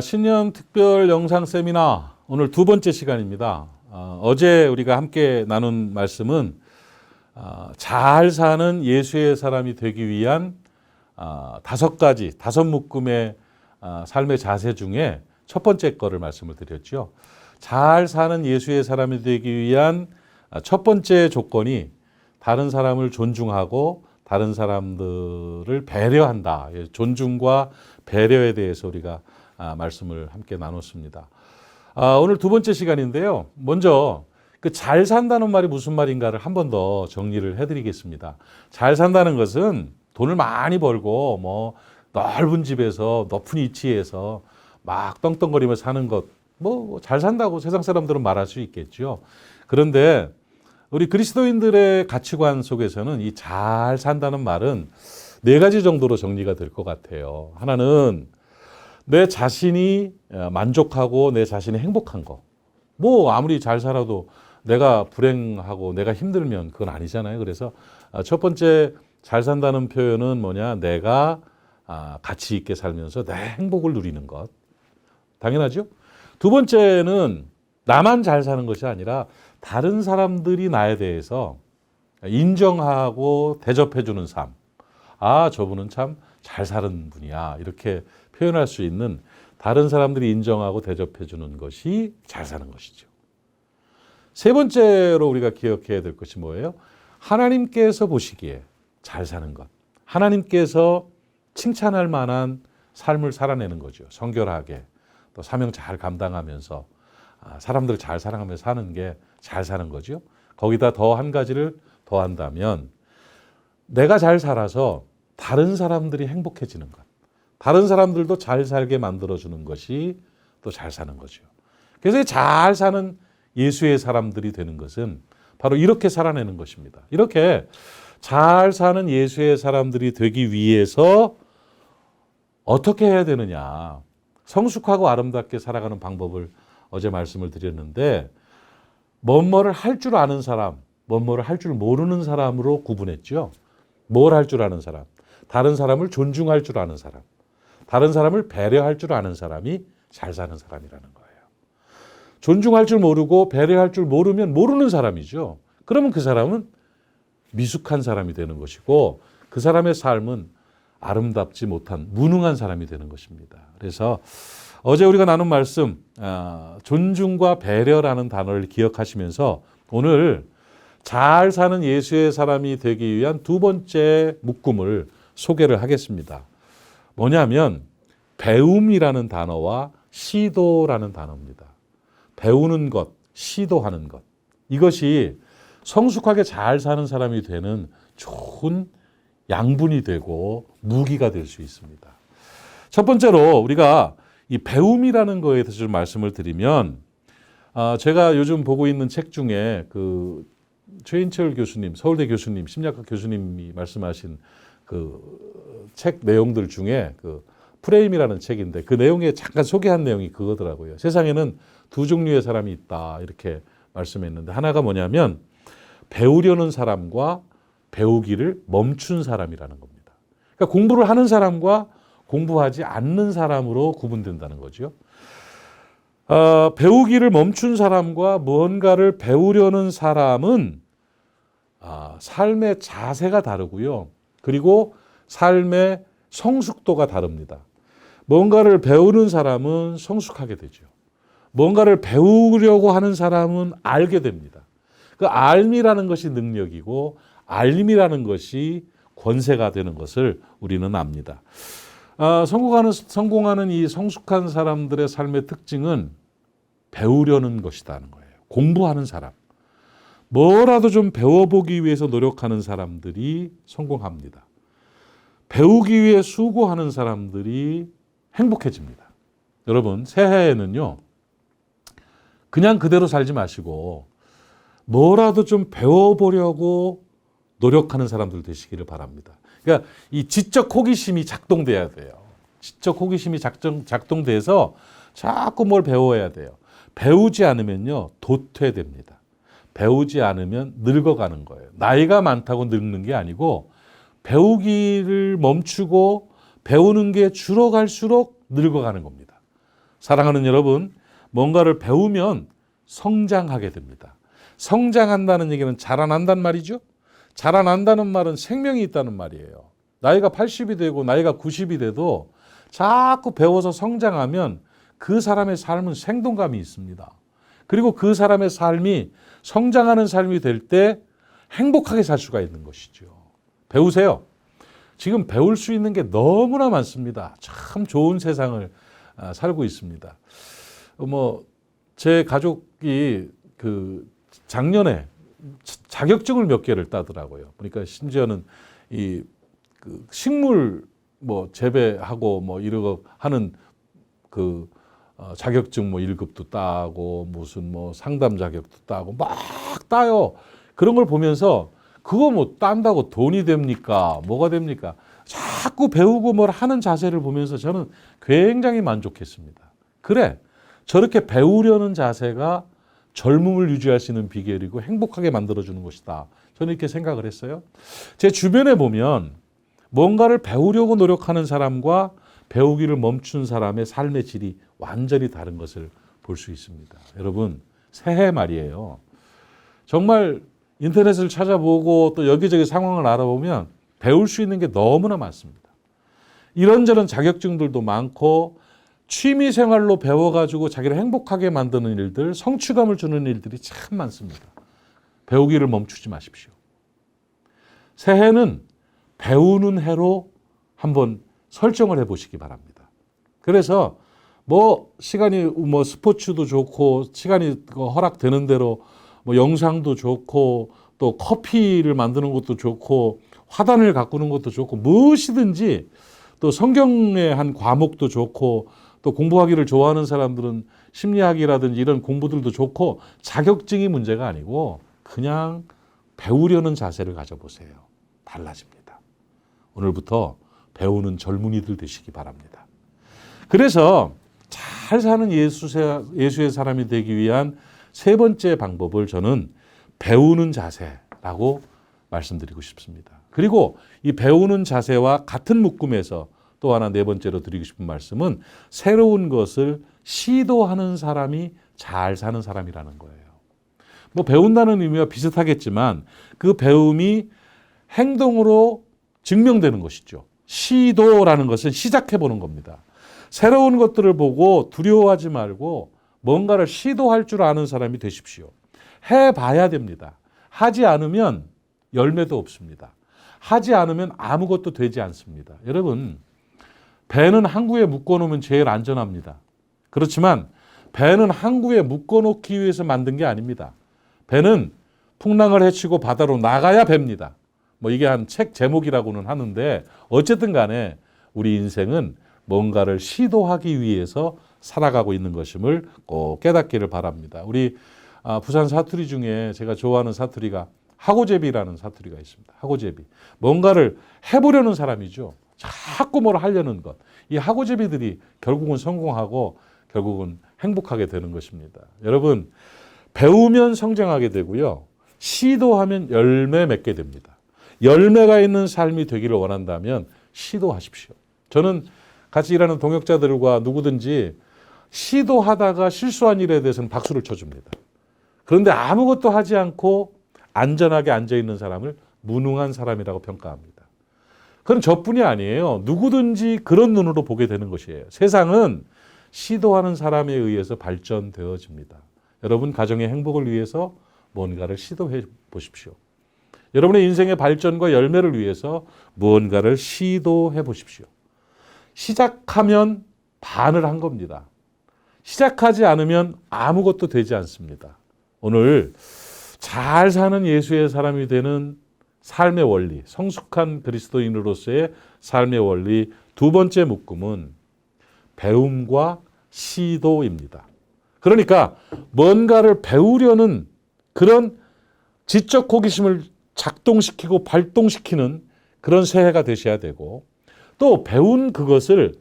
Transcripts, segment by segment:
신년 특별 영상 세미나 오늘 두 번째 시간입니다. 어제 우리가 함께 나눈 말씀은 잘 사는 예수의 사람이 되기 위한 다섯 묶음의 삶의 자세 중에 첫 번째 거를 말씀을 드렸죠. 잘 사는 예수의 사람이 되기 위한 첫 번째 조건이 다른 사람을 존중하고 다른 사람들을 배려한다. 존중과 배려에 대해서 우리가 말씀을 함께 나눴습니다. 오늘 두 번째 시간인데요. 먼저 그 잘 산다는 말이 무슨 말인가를 한 번 더 정리를 해드리겠습니다. 잘 산다는 것은 돈을 많이 벌고 뭐 넓은 집에서 높은 위치에서 막 떵떵거리며 사는 것, 뭐 잘 산다고 세상 사람들은 말할 수 있겠죠. 그런데 우리 그리스도인들의 가치관 속에서는 이 잘 산다는 말은 네 가지 정도로 정리가 될 것 같아요. 하나는 내 자신이 만족하고 내 자신이 행복한 거. 뭐 아무리 잘 살아도 내가 불행하고 내가 힘들면 그건 아니잖아요. 그래서 첫 번째 잘 산다는 표현은 뭐냐? 내가 가치 있게 살면서 내 행복을 누리는 것. 당연하죠? 두 번째는 나만 잘 사는 것이 아니라 다른 사람들이 나에 대해서 인정하고 대접해주는 삶. 저분은 참 잘 사는 분이야. 이렇게 표현할 수 있는 다른 사람들이 인정하고 대접해주는 것이 잘 사는 것이죠. 세 번째로 우리가 기억해야 될 것이 뭐예요? 하나님께서 보시기에 잘 사는 것. 하나님께서 칭찬할 만한 삶을 살아내는 거죠. 성결하게 또 사명 잘 감당하면서 사람들을 잘 사랑하면서 사는 게 잘 사는 거죠. 거기다 더 한 가지를 더한다면 내가 잘 살아서 다른 사람들이 행복해지는 것. 다른 사람들도 잘 살게 만들어주는 것이 또 잘 사는 거죠. 그래서 잘 사는 예수의 사람들이 되는 것은 바로 이렇게 살아내는 것입니다. 이렇게 잘 사는 예수의 사람들이 되기 위해서 어떻게 해야 되느냐. 성숙하고 아름답게 살아가는 방법을 어제 말씀을 드렸는데 뭐뭐를 할 줄 아는 사람, 뭐뭐를 할 줄 모르는 사람으로 구분했죠. 뭘 할 줄 아는 사람, 다른 사람을 존중할 줄 아는 사람, 다른 사람을 배려할 줄 아는 사람이 잘 사는 사람이라는 거예요. 존중할 줄 모르고 배려할 줄 모르면 모르는 사람이죠. 그러면 그 사람은 미숙한 사람이 되는 것이고 그 사람의 삶은 아름답지 못한 무능한 사람이 되는 것입니다. 그래서 어제 우리가 나눈 말씀 존중과 배려라는 단어를 기억하시면서 오늘 잘 사는 예수의 사람이 되기 위한 두 번째 묶음을 소개를 하겠습니다. 뭐냐면 배움이라는 단어와 시도라는 단어입니다. 배우는 것, 시도하는 것. 이것이 성숙하게 잘 사는 사람이 되는 좋은 양분이 되고 무기가 될 수 있습니다. 첫 번째로 우리가 이 배움이라는 거에 대해서 좀 말씀을 드리면 제가 요즘 보고 있는 책 중에 그 최인철 교수님, 서울대 교수님, 심리학과 교수님이 말씀하신 그 책 내용들 중에 그 프레임이라는 책인데 그 내용에 잠깐 소개한 내용이 그거더라고요. 세상에는 두 종류의 사람이 있다 이렇게 말씀했는데 하나가 뭐냐면 배우려는 사람과 배우기를 멈춘 사람이라는 겁니다. 그러니까 공부를 하는 사람과 공부하지 않는 사람으로 구분된다는 거죠. 배우기를 멈춘 사람과 무언가를 배우려는 사람은 삶의 자세가 다르고요. 그리고 삶의 성숙도가 다릅니다. 뭔가를 배우는 사람은 성숙하게 되죠. 뭔가를 배우려고 하는 사람은 알게 됩니다. 그 알미라는 것이 능력이고 알림이라는 것이 권세가 되는 것을 우리는 압니다. 성공하는 이 성숙한 사람들의 삶의 특징은 배우려는 것이라는 거예요. 공부하는 사람. 뭐라도 좀 배워보기 위해서 노력하는 사람들이 성공합니다. 배우기 위해 수고하는 사람들이 행복해집니다. 여러분, 새해에는요, 그냥 그대로 살지 마시고 뭐라도 좀 배워보려고 노력하는 사람들 되시기를 바랍니다. 그러니까 이 지적 호기심이 작동돼야 돼요. 지적 호기심이 작동돼서 자꾸 뭘 배워야 돼요. 배우지 않으면요, 도태됩니다. 배우지 않으면 늙어가는 거예요. 나이가 많다고 늙는 게 아니고 배우기를 멈추고 배우는 게 줄어갈수록 늙어가는 겁니다. 사랑하는 여러분, 뭔가를 배우면 성장하게 됩니다. 성장한다는 얘기는 자라난다는 말이죠. 자라난다는 말은 생명이 있다는 말이에요. 나이가 80이 되고 나이가 90이 돼도 자꾸 배워서 성장하면 그 사람의 삶은 생동감이 있습니다. 그리고 그 사람의 삶이 성장하는 삶이 될 때 행복하게 살 수가 있는 것이죠. 배우세요. 지금 배울 수 있는 게 너무나 많습니다. 참 좋은 세상을 살고 있습니다. 제 가족이 작년에 자격증을 몇 개를 따더라고요. 그러니까 심지어는 식물 재배하고 이러고 하는 자격증 1급도 따고 무슨 상담 자격도 따고 막 따요. 그런 걸 보면서 그거 딴다고 돈이 됩니까? 뭐가 됩니까? 자꾸 배우고 뭘 하는 자세를 보면서 저는 굉장히 만족했습니다. 그래, 저렇게 배우려는 자세가 젊음을 유지할 수 있는 비결이고 행복하게 만들어주는 것이다. 저는 이렇게 생각을 했어요. 제 주변에 보면 뭔가를 배우려고 노력하는 사람과 배우기를 멈춘 사람의 삶의 질이 완전히 다른 것을 볼 수 있습니다. 여러분, 새해 말이에요. 정말 인터넷을 찾아보고 또 여기저기 상황을 알아보면 배울 수 있는 게 너무나 많습니다. 이런저런 자격증들도 많고 취미 생활로 배워가지고 자기를 행복하게 만드는 일들, 성취감을 주는 일들이 참 많습니다. 배우기를 멈추지 마십시오. 새해는 배우는 해로 한번 설정을 해보시기 바랍니다. 그래서 시간이 스포츠도 좋고 시간이 허락되는 대로 영상도 좋고 또 커피를 만드는 것도 좋고 화단을 가꾸는 것도 좋고 무엇이든지 또 성경의 한 과목도 좋고 또 공부하기를 좋아하는 사람들은 심리학이라든지 이런 공부들도 좋고 자격증이 문제가 아니고 그냥 배우려는 자세를 가져보세요. 달라집니다. 오늘부터 배우는 젊은이들 되시기 바랍니다. 그래서 잘 사는 예수의 사람이 되기 위한 세 번째 방법을 저는 배우는 자세라고 말씀드리고 싶습니다. 그리고 이 배우는 자세와 같은 묶음에서 또 하나 네 번째로 드리고 싶은 말씀은 새로운 것을 시도하는 사람이 잘 사는 사람이라는 거예요. 배운다는 의미와 비슷하겠지만 그 배움이 행동으로 증명되는 것이죠. 시도라는 것은 시작해보는 겁니다. 새로운 것들을 보고 두려워하지 말고 뭔가를 시도할 줄 아는 사람이 되십시오. 해봐야 됩니다. 하지 않으면 열매도 없습니다. 하지 않으면 아무것도 되지 않습니다. 여러분, 배는 항구에 묶어놓으면 제일 안전합니다. 그렇지만 배는 항구에 묶어놓기 위해서 만든 게 아닙니다. 배는 풍랑을 헤치고 바다로 나가야 배입니다. 이게 한 책 제목이라고는 하는데 어쨌든 간에 우리 인생은 뭔가를 시도하기 위해서 살아가고 있는 것임을 꼭 깨닫기를 바랍니다. 우리 부산 사투리 중에 제가 좋아하는 사투리가 하고제비라는 사투리가 있습니다. 하고제비. 뭔가를 해보려는 사람이죠. 자꾸 뭘 하려는 것. 이 하고제비들이 결국은 성공하고 결국은 행복하게 되는 것입니다. 여러분, 배우면 성장하게 되고요. 시도하면 열매 맺게 됩니다. 열매가 있는 삶이 되기를 원한다면 시도하십시오. 저는 같이 일하는 동역자들과 누구든지 시도하다가 실수한 일에 대해서는 박수를 쳐줍니다. 그런데 아무것도 하지 않고 안전하게 앉아있는 사람을 무능한 사람이라고 평가합니다. 그건 저뿐이 아니에요. 누구든지 그런 눈으로 보게 되는 것이에요. 세상은 시도하는 사람에 의해서 발전되어집니다. 여러분 가정의 행복을 위해서 뭔가를 시도해 보십시오. 여러분의 인생의 발전과 열매를 위해서 무언가를 시도해 보십시오. 시작하면 반을 한 겁니다. 시작하지 않으면 아무것도 되지 않습니다. 오늘 잘 사는 예수의 사람이 되는 삶의 원리, 성숙한 그리스도인으로서의 삶의 원리 두 번째 묶음은 배움과 시도입니다. 그러니까 뭔가를 배우려는 그런 지적 호기심을 작동시키고 발동시키는 그런 새해가 되셔야 되고 또 배운 그것을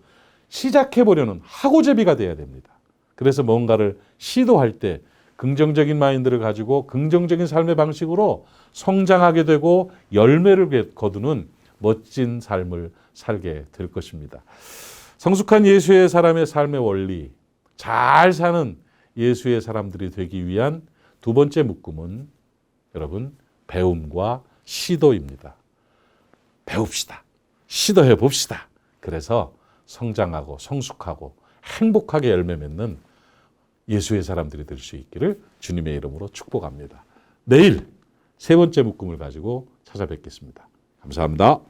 시작해보려는 하고제비가 돼야 됩니다. 그래서 뭔가를 시도할 때 긍정적인 마인드를 가지고 긍정적인 삶의 방식으로 성장하게 되고 열매를 거두는 멋진 삶을 살게 될 것입니다. 성숙한 예수의 사람의 삶의 원리, 잘 사는 예수의 사람들이 되기 위한 두 번째 묶음은 여러분 배움과 시도입니다. 배웁시다. 시도해 봅시다. 그래서 성장하고 성숙하고 행복하게 열매 맺는 예수의 사람들이 될 수 있기를 주님의 이름으로 축복합니다. 내일 세 번째 묶음을 가지고 찾아뵙겠습니다. 감사합니다.